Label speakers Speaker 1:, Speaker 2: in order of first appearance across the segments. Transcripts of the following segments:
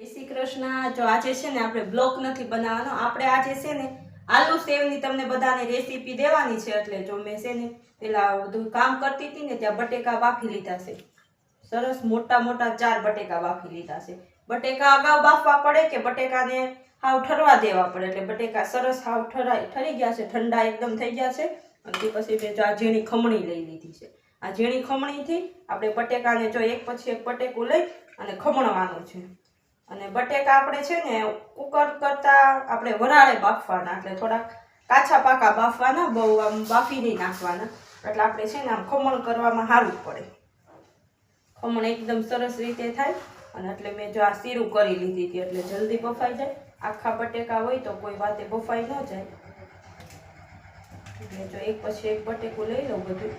Speaker 1: શ્રી કૃષ્ણ। જો આજે છે ને આપણે બ્લોક નથી બનાવવાનો, આપણે આજે છે ને આલુ સેવની તમને બધાને રેસીપી દેવાની છે। એટલે જો મેં છે ને પેલા બધું કામ કરતી હતી ને ત્યાં બટેકા બાફી લીધા છે, સરસ મોટા મોટા 4 બટેકા બાફી લીધા છે। બટેકા અગાઉ બાફવા પડે કે બટેકાને હાવ ઠરવા દેવા પડે, એટલે બટેકા સરસ હાવ ઠરી ગયા છે, ઠંડા એકદમ થઈ ગયા છે। અને પછી મેં જો આ ઝીણી ખમણી લઈ લીધી છે। આ ઝીણી ખમણીથી આપણે બટેકાને જો એક પછી એક બટેકું લઈ અને ખમણવાનું છે। અને બટેકા આપણે છે ને કુકર કરતા આપણે વરાળે બાફવાના, એટલે થોડા કાચા પાકા બાફવાના, બહુ આમ બાફી નહીં નાખવાના, એટલે આપણે છે ને આમ ખમણ કરવામાં સારું પડે, ખમણ એકદમ સરસ રીતે થાય। અને એટલે મેં જો આ શીરું કરી લીધી હતી એટલે જલ્દી બફાઈ જાય। આખા બટેકા હોય તો કોઈ વાતે બફાઈ ન જાય, એટલે જો એક પછી એક બટેકું લઈ લઉં બધું।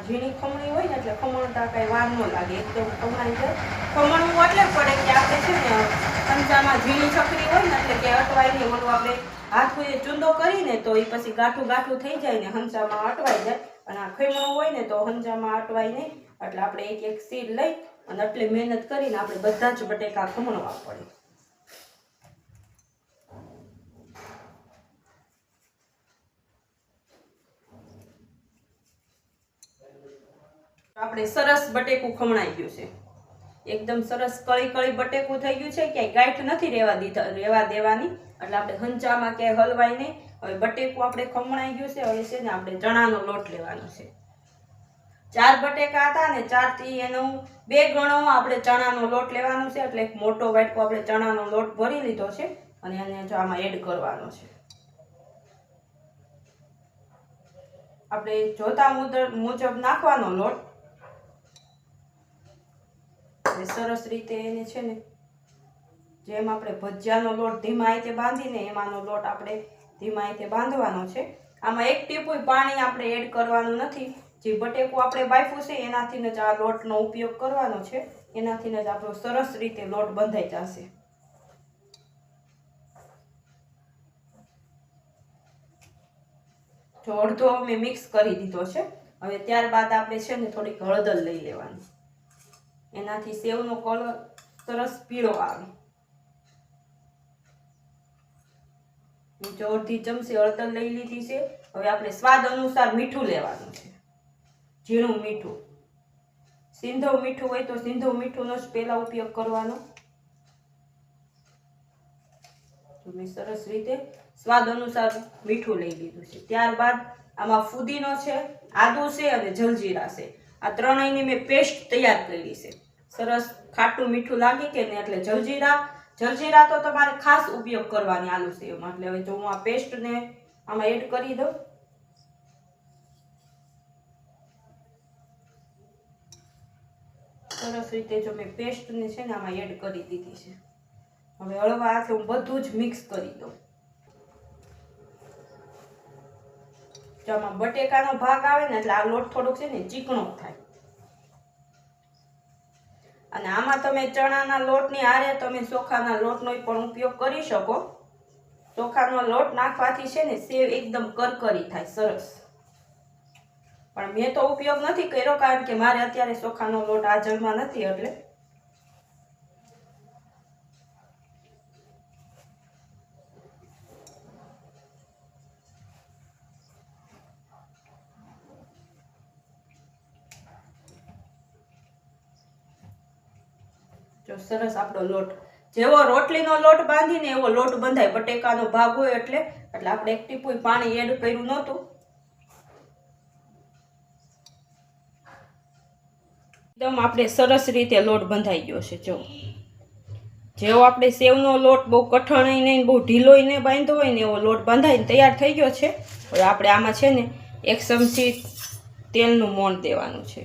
Speaker 1: ઝીણી ખમણી હોય ને એટલે ખમણતા કઈ વાર ન લાગે, એકદમ ખમણાઈ જાય। ખમણવું એટલે પડે કે આપણે છે ને કંચામાં ઝીણી છકરી હોય ને એટલે કે અટવાઈ નહીં, ઓલું આપણે હાથું એ ચૂંદો કરીને તો એ પછી ગાંઠું ગાંઠું થઈ જાય ને હંચામાં અટવાઈ જાય। અને આ ખમણું હોય ને તો હંચામાં અટવાય નહીં, એટલે આપણે એક એક સીલ લઈ અને એટલી મહેનત કરીને આપણે બધા જ બટેકા ખમણવા પડે। આપણે સરસ બટેકું ખમણાઈ ગયું છે, એકદમ સરસ કળી કળી બટેકું થઈ ગયું છે, ક્યાંય ગાંઠ નથી રહેવા દેવાની, એટલે આપણે હંચામાં ક્યાંય હલવાય નહીં। હવે બટેકું આપણે ખમણાઈ ગયું છે, હવે છે ને આપણે ચણાનો લોટ લેવાનો છે। 4 બટેકા હતા ને 4 થી એનો 2 ગણો આપણે ચણાનો લોટ લેવાનો છે, એટલે એક મોટો વાટકો આપણે ચણાનો લોટ ભરી લીધો છે અને એને જો આમાં એડ કરવાનો છે। આપણે જોતા મુજબ નાખવાનો લોટ, સરસ રીતે એને છે ને જેમ આપણે ભજીયાનો લોટ ધીમા રીતે બાંધીને એમાંનો લોટ આપણે ધીમા રીતે બાંધવાનો છે। આમાં એક ટીપું પાણી આપણે એડ કરવાનું નથી, જે બટેકું આપણે બાફ્યું છે એનાથી જ આ લોટનો ઉપયોગ કરવાનો છે, એનાથી જ આપણો સરસ રીતે લોટ બંધાઈ જશે। જો અડધો મેં મિક્સ કરી દીધો છે। હવે ત્યારબાદ આપણે છે ને થોડીક હળદર લઈ લેવાની, એનાથી સેવનો કલર સરસ પીળો આવે। જો અડધી ચમચી હળદર લઈ લીધી છે। હવે આપણે સ્વાદ અનુસાર મીઠું લેવાનું છે, ઝીણું મીઠું, સિંધવ મીઠું હોય તો સિંધવ મીઠુંનો જ પહેલા ઉપયોગ કરવાનો। મેં સરસ રીતે સ્વાદ અનુસાર મીઠું લઈ લીધું છે। ત્યારબાદ આમાં ફુદીનો છે, આદુ છે અને જલજીરા છે, આ ત્રણેયની મેં પેસ્ટ તૈયાર કરી છે। સરસ ખાટું મીઠું લાગે કે ને એટલે જલજીરા તો તમારે ખાસ ઉપયોગ કરવાની આલુ સેવમાં, એટલે હવે જો હું આ પેસ્ટને આમાં એડ કરી દઉં। સરસ રીતે જો મેં પેસ્ટને છે ને આમાં એડ કરી દીધી છે। હવે હળવા હાથે હું બધું જ મિક્સ કરી દઉં। જો આમાં બટેકાનો ભાગ આવે ને એટલે આ લોટ થોડોક છે ને ચીકણો થાય, અને આમાં તમે ચણાના લોટની હારે તમે ચોખાના લોટનો પણ ઉપયોગ કરી શકો। ચોખાનો લોટ નાખવાથી છે ને સેવ એકદમ કરકરી થાય સરસ, પણ મેં તો ઉપયોગ નથી કર્યો કારણ કે મારે અત્યારે ચોખાનો લોટ હાજરમાં નથી, એટલે જો સરસ આપણો લોટ જેવો રોટલીનો લોટ બાંધીને એવો લોટ બંધાય, બટેકાનો ભાગ હોય એટલે આપણે એક ટીપું પાણી એડ કર્યું નહોતું। એકદમ આપણે સરસ રીતે લોટ બંધાઈ ગયો છે। જો જેવો આપણે સેવનો લોટ બહુ કઠણ નહીં બહુ ઢીલોય નહીં બાંધ્યો હોય ને એવો લોટ બંધાઈને તૈયાર થઈ ગયો છે। હવે આપણે આમાં છે ને 1 ચમચી તેલનું મોણ દેવાનું છે,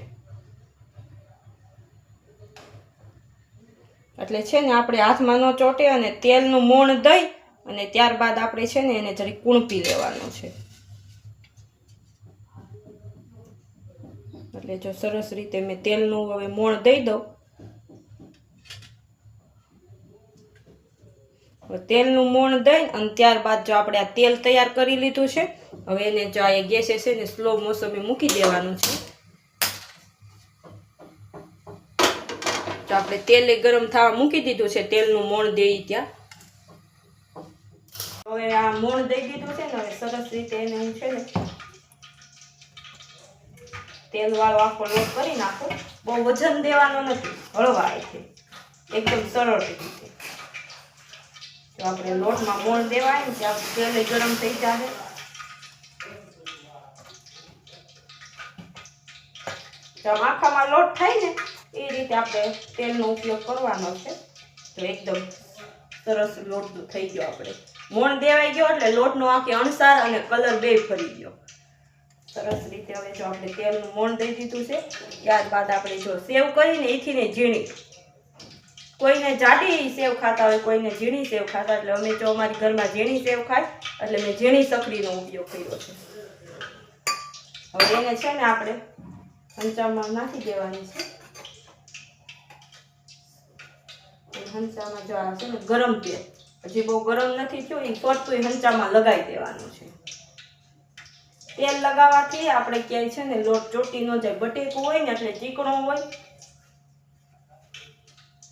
Speaker 1: એટલે છે ને આપણે હાથમાં ન ચોટે અને તેલનું મોણ દઈ અને ત્યારબાદ આપણે છે ને એને જરી કૂણપી લેવાનું છે। એટલે જો સરસ રીતે મેં તેલનું હવે મોણ દઈ દઉં। તેલનું મોણ દઈ અને ત્યારબાદ જો આપણે આ તેલ તૈયાર કરી લીધું છે હવે એને જો આ ગેસે છે ને સ્લો મોસમે મૂકી દેવાનું છે. તો આપણે તેલ ગરમ થવા મૂકી દીધું છે, તેલનું મોણ દઈ ત્યાં. હવે આ મોણ દઈ દીધું છે ને, હવે સરસ રીતે એને હું છે ને તેલ વાળો આખો લોટ કરી નાખો. બહુ વજન દેવાનો નથી, હળવાથી એકદમ સરળ રીતે. તો આપણે લોટમાં મોણ દેવાય ને ત્યાં તેલ ગરમ થઈ જાય. તો આખામાં લોટ થાય ને એ રીતે આપણે તેલનો ઉપયોગ કરવાનો છે. તો એકદમ સરસ લોટ થઈ ગયો. આપણે મોણ દેવાઈ ગયો એટલે લોટનો આખી અણસાર અને કલર બે ફરી ગયો સરસ રીતે. હવે જો આપણે તેલનું મોણ દઈ દીધું છે, ત્યારબાદ આપણે જો સેવ કરીને એથી ને ઝીણી, કોઈને જાડી સેવ ખાતા હોય, કોઈને ઝીણી સેવ ખાતા, એટલે અમે જો અમારી ઘરમાં ઝીણી સેવ ખાય એટલે મેં ઝીણી સકડીનો ઉપયોગ કર્યો છે. હવે એને છે ને આપણે હંચામાં નાખી દેવાની છે. હંચામાં જો આ છે ને ગરમ તેલ, હજી બહુ ગરમ નથી થયું, એ ફરતું હંચામાં લગાવી દેવાનું છે. તેલ લગાવવાથી આપણે ક્યાંય છે ને લોટ ચોટી ન જાય. બટેકું હોય ને એટલે ચીકણો હોય,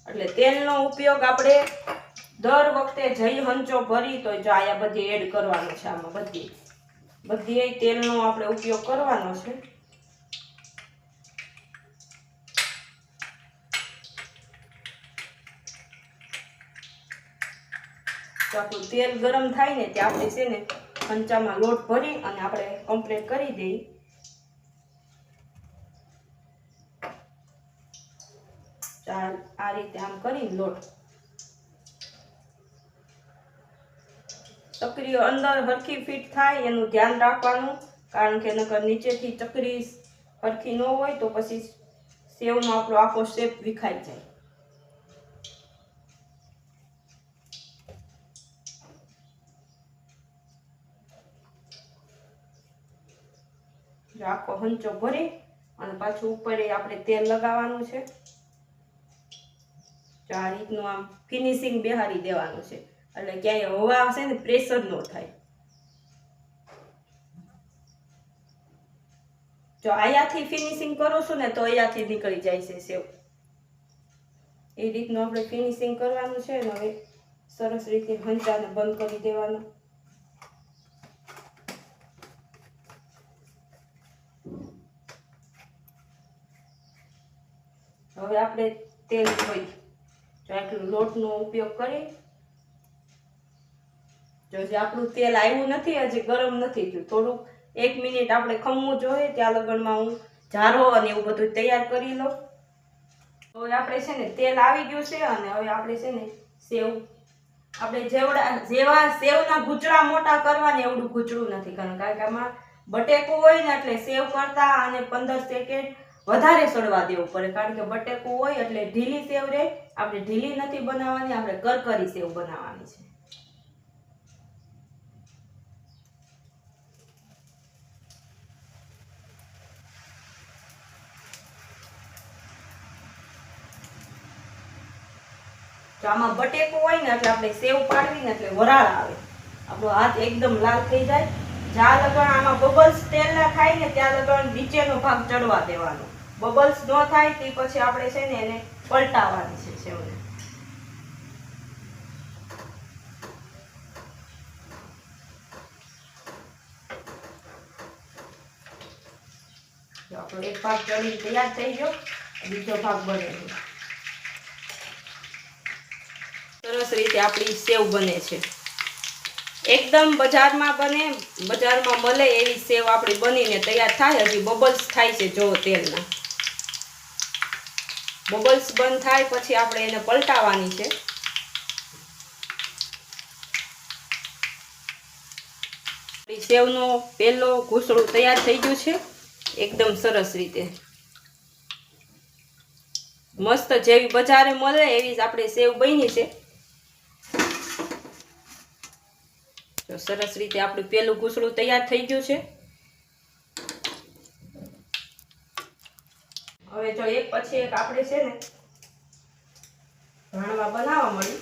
Speaker 1: એટલે તેલનો ઉપયોગ આપણે દર વખતે જઈ હંચો ભરી તો જો આયા બધી એડ કરવાનો છે. આમાં બધી તેલનો આપણે ઉપયોગ કરવાનો છે. તો આપણું તેલ ગરમ થાય ને ત્યાં આપણે છે ને હંચામાં લોટ ભરી અને આપણે કમ્પ્લીટ કરી દઈએ. ચાલ આ રીતે આમ કરીને લોટ ચકરી અંદર હરખી ફિટ થાય એનું ધ્યાન રાખવાનું, કારણ કે નકર નીચેથી ચકરી હરખી ન હોય તો પછી સેવનો આપણો આખો શેપ વિખાઈ જાય. આખો હંચો ભરી અને પાછું ઉપર આપણે તેલ લગાવવાનું છે. આ રીતનું આમ ફિનિશિંગ બેહારી દેવાનું છે, એટલે ક્યાંય હવા છે ને પ્રેશર ન થાય. જો અહીંયાથી ફિનિશિંગ કરો છો ને તો અહીંયાથી નીકળી જાય છે સેવ. એ રીતનું આપણે ફિનિશિંગ કરવાનું છે. હવે સરસ રીતે હંચાને બંધ કરી દેવાનું. હવે આપણે તેલ જોઈ જો આટલું લોટનો ઉપયોગ કરી, જો જે આપણું તેલ આવ્યું નથી, હજી ગરમ નથી થયું, થોડુંક 1 મિનિટ આપણે ખમવું જોઈએ. ત્યાં લગનમાં હું જારો અને એવું બધું તૈયાર કરી લઉં. હવે આપણે છે ને તેલ આવી ગયું છે અને હવે આપણે છે ને સેવ આપણે જેવા સેવના ગુચડા મોટા કરવા ને એવડું ગુચડું નથી કરવાનું, કારણ કે આમાં બટેકું હોય ને એટલે સેવ કરતા અને 15 સેકન્ડ વધારે સડવા દેવું પડે, કારણ કે બટેકું હોય એટલે ઢીલી સેવ રહે. આપણે ઢીલી નથી બનાવવાની, આપણે કરકરી સેવ બનાવવાની છે. તો આમાં બટેકું હોય ને એટલે આપણે સેવ પાડવી ને એટલે વરાળ આવે, આપણો હાથ એકદમ લાલ થઈ જાય. જ્યાં લગણ આમાં બબલ્સ તેલના થાય ને ત્યાં લગણ નીચેનો ભાગ ચડવા દેવાનો. બબલ્સ ન થાય તે પછી આપણે છે ને એને પલટાવવાની છે સેવને. આપણો એક ભાગ ચડી તૈયાર થઈ ગયો, બીજો ભાગ બને છે. સરસ રીતે આપણી સેવ બને છે. એકદમ બજારમાં મળે એવી સેવ આપણી બનીને તૈયાર થાય. હજી બબલ્સ થાય છે, જો તેલના બબલ્સ બંધ થાય પછી આપણે એને પલટાવવાની છે. સેવનો પહેલો ઘૂસડું તૈયાર થઈ ગયું છે, એકદમ સરસ રીતે મસ્ત જેવી બજારે મળે એવી જ આપણે સેવ બની છે. તો સરસ રીતે આપણું પહેલું ઘૂસડું તૈયાર થઈ ગયું છે. હવે જો એક પછી એક આપણે છે ને ભાણવા બનાવવા મળી.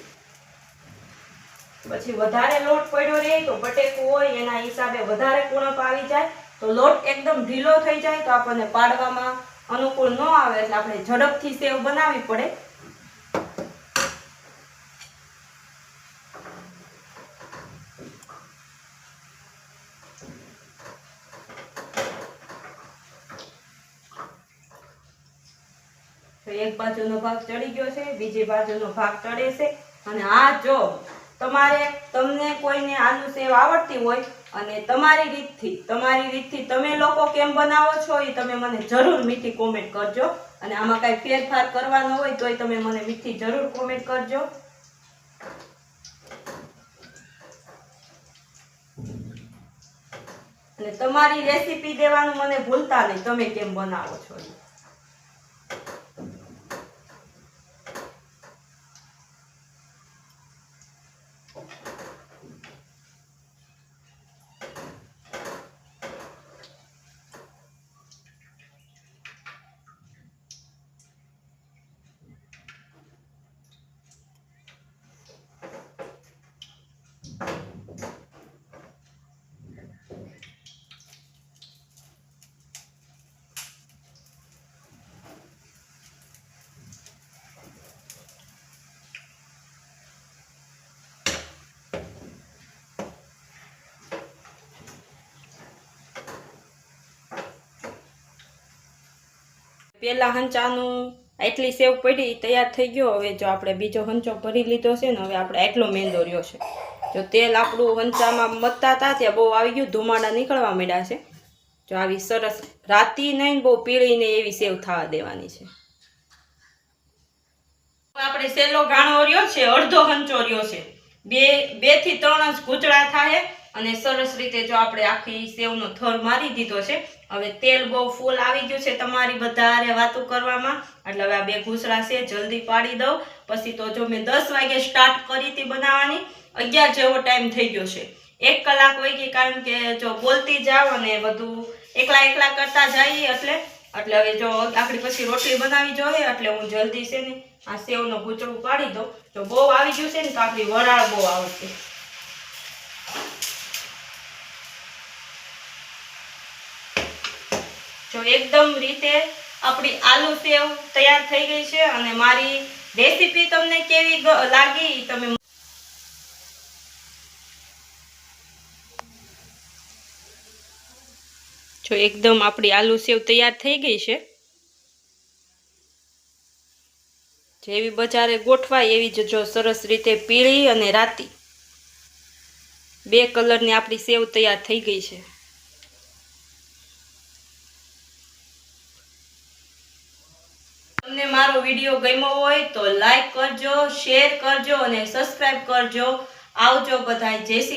Speaker 1: પછી વધારે લોટ પડ્યો રહે તો બટેકું હોય એના હિસાબે વધારે કુણપ આવી જાય, તો લોટ એકદમ ઢીલો થઈ જાય તો આપણને પાડવામાં અનુકૂળ ન આવે, એટલે આપણે ઝડપથી સેવ બનાવવી પડે. તો એક બાજુનો ભાગ ચડી ગયો છે, બીજી બાજુનો ભાગ ચડે છે. અને આ જો તમને કોઈને આલુ સેવ આવડતી હોય અને તમારી રીતથી તમે લોકો કેમ બનાવો છો એ તમે મને જરૂર મીઠી કોમેન્ટ કરજો. અને આમાં કઈ ફેરફાર કરવાનો હોય તોય તમે મને મીઠી જરૂર કોમેન્ટ કરજો. અને તમારી રેસીપી દેવાનું મને ભૂલતા નહીં, તમે કેમ બનાવો છો. પેલા હંચાનું આટલી સેવ પડી તૈયાર થઈ ગયો. હવે જો આપણે બીજો હંચો ભરી લીધો છે ને, હવે આપણે આટલો મેંદો રહ્યો છે. જો તેલ આપણું હંચામાં મતતા હતા ત્યાં બહુ આવી ગયું, ધુમાડા નીકળવા માંડ્યા છે. જો આવી સરસ રાતી નહીં બહુ પીળી ને એવી સેવ થવા દેવાની છે. આપણે સેલો ગાણો રહ્યો છે, અડધો હંચો રહ્યો છે, બે થી 3 જ ઘૂંચડા થાય અને સરસ રીતે જો આપણે આખી સેવનો થર મારી દીધો છે. હવે તેલ બહુ ફૂલ આવી ગયું છે તમારી બધારે વાતો કરવામાં, એટલે હવે આ 2 ઘૂંચડા છે જલ્દી પાડી દઉં. પછી તો જો મેં 10 વાગે સ્ટાર્ટ કરી હતી બનાવવાની, 11 જેવો ટાઈમ થઈ ગયો છે. 1 કલાક વહી ગઈ, કારણ કે જો બોલતી જાવ અને બધું એકલા કરતા જઈએ એટલે હવે જો આપણી પછી રોટલી બનાવી જોઈએ, એટલે હું જલ્દી છે ને આ સેવનો ઘૂંચડું પાડી દઉં. જો બહુ આવી ગયું છે ને તો આપણી વરાળ બહુ આવશે. જો એકદમ રીતે આપણી આલુ સેવ તૈયાર થઈ ગઈ છે. અને મારી રેસીપી તમને કેવી લાગી તમે જો એકદમ આપણી આલુ સેવ તૈયાર થઈ ગઈ છે. જેવી બજારે ગોઠવાય એવી જ જો સરસ રીતે પીળી અને રાતી 2 કલરની આપણી સેવ તૈયાર થઈ ગઈ છે. તમને મારો વિડીયો ગમ્યો હોય તો લાઈક કરજો, શેર કરજો અને સબસ્ક્રાઇબ કરજો. આવજો બધાય. જય શ્રી